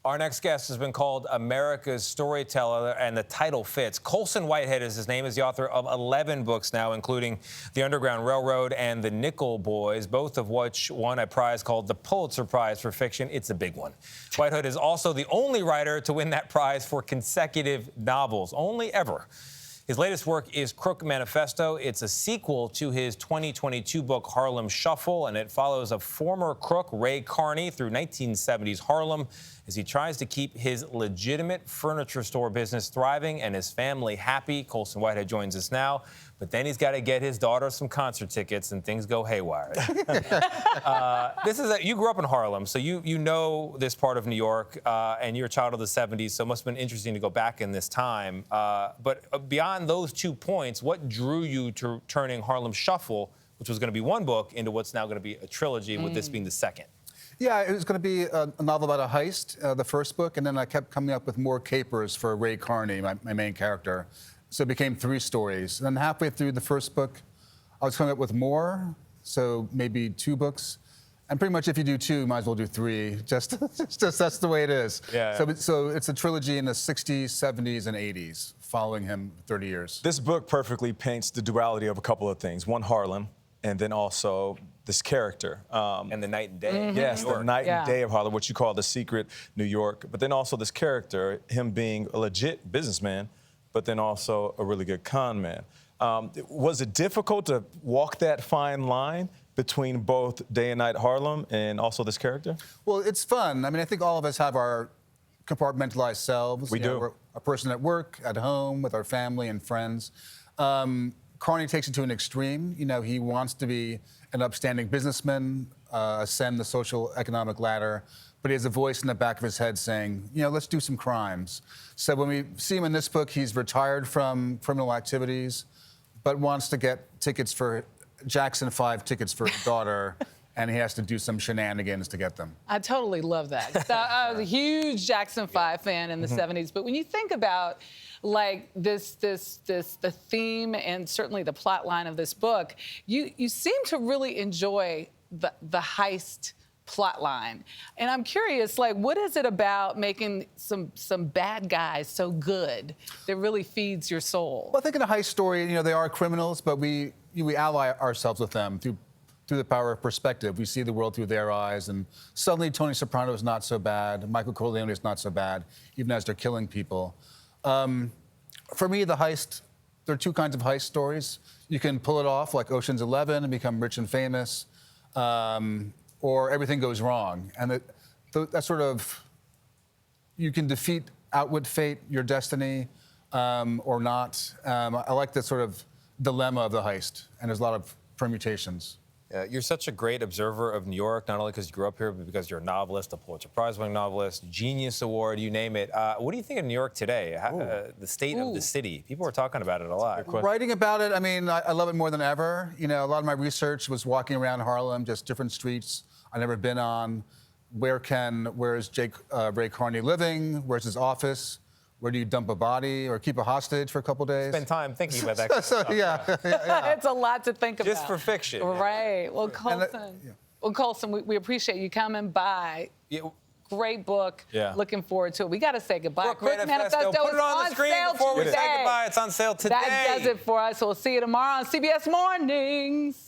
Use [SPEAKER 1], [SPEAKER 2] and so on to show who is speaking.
[SPEAKER 1] Our next guest has been called America's Storyteller, and the title fits. Colson Whitehead is his name. Is the author of 11 books now, including The Underground Railroad and The Nickel Boys, both of which won a prize called the Pulitzer Prize for fiction. It's a big one. Whitehead is also the only writer to win that prize for consecutive novels, only ever. His latest work is Crook Manifesto. It's a sequel to his 2022 book, Harlem Shuffle, and it follows a former crook, Ray Carney, through 1970s Harlem as he tries to keep his legitimate furniture store business thriving and his family happy. Colson Whitehead joins us now, but then he's got to get his daughter some concert tickets and things go haywire. You grew up in Harlem, so you know this part of New York, and you're a child of the 70s, so it must have been interesting to go back in this time. But beyond those 2 points, what drew you to turning Harlem Shuffle, which was going to be one book, into what's now going to be a trilogy, with this being the second?
[SPEAKER 2] Yeah, it was going to be a novel about a heist, the first book, and then I kept coming up with more capers for Ray Carney, my main character. So it became 3 stories. And then halfway through the first book, I was coming up with more, so maybe 2 books. And pretty much if you do 2, you might as well do 3. Just that's the way it is.
[SPEAKER 1] Yeah.
[SPEAKER 2] So it's a trilogy in the 60s, 70s, and 80s, following him 30 years.
[SPEAKER 3] This book perfectly paints the duality of a couple of things. One, Harlem, and then also this character.
[SPEAKER 1] And the night and day.
[SPEAKER 3] Yes, the night and day of Harlem, what you call the secret New York. But then also this character, him being a legit businessman, but then also a really good con man. Was it difficult to walk that fine line between both day and night Harlem and also this character?
[SPEAKER 2] Well, it's fun. I mean, I think all of us have our compartmentalized selves.
[SPEAKER 3] We do.
[SPEAKER 2] We're a person at work, at home, with our family and friends. Carney takes it to an extreme. You know, he wants to be an upstanding businessman, ascend the social economic ladder, but he has a voice in the back of his head saying, you know, let's do some crimes. So when we see him in this book, he's retired from criminal activities, but wants to get tickets for Jackson 5 tickets for his daughter, and he has to do some shenanigans to get them.
[SPEAKER 4] I totally love that. I was a huge Jackson 5 fan in the 70s, but when you think about like the theme and certainly the plot line of this book, you seem to really enjoy the heist plot line. And I'm curious, like, what is it about making some bad guys so good that really feeds your soul?
[SPEAKER 2] Well, I think in a heist story, you know, they are criminals, but we ally ourselves with them through the power of perspective. We see the world through their eyes, and suddenly Tony Soprano is not so bad, Michael Corleone is not so bad, even as they're killing people. For me, the heist, there are 2 kinds of heist stories. You can pull it off like Ocean's 11 and become rich and famous, or everything goes wrong. And that sort of, you can defeat, outwit fate, your destiny, or not. I like the sort of dilemma of the heist, and there's a lot of permutations.
[SPEAKER 1] You're such a great observer of New York, not only because you grew up here, but because you're a novelist, a Pulitzer Prize-winning novelist, Genius Award, you name it. What do you think of New York today? The state of the city? People are talking about it a lot.
[SPEAKER 2] Writing about it, I mean, I love it more than ever. You know, a lot of my research was walking around Harlem, just different streets I've never been on. Where is Ray Carney living? Where's his office? Where do you dump a body or keep a hostage for a couple days?
[SPEAKER 1] Spend time thinking about that.
[SPEAKER 2] Yeah.
[SPEAKER 4] It's a lot to think about.
[SPEAKER 1] Just for fiction.
[SPEAKER 4] Right. Well, Colson, we appreciate you coming by.
[SPEAKER 1] Yeah.
[SPEAKER 4] Great book.
[SPEAKER 1] Yeah.
[SPEAKER 4] Looking forward to it. We got to say goodbye.
[SPEAKER 1] Crook Manifesto. Put it on the screen before we say goodbye. It's on sale today.
[SPEAKER 4] That does it for us. We'll see you tomorrow on CBS Mornings.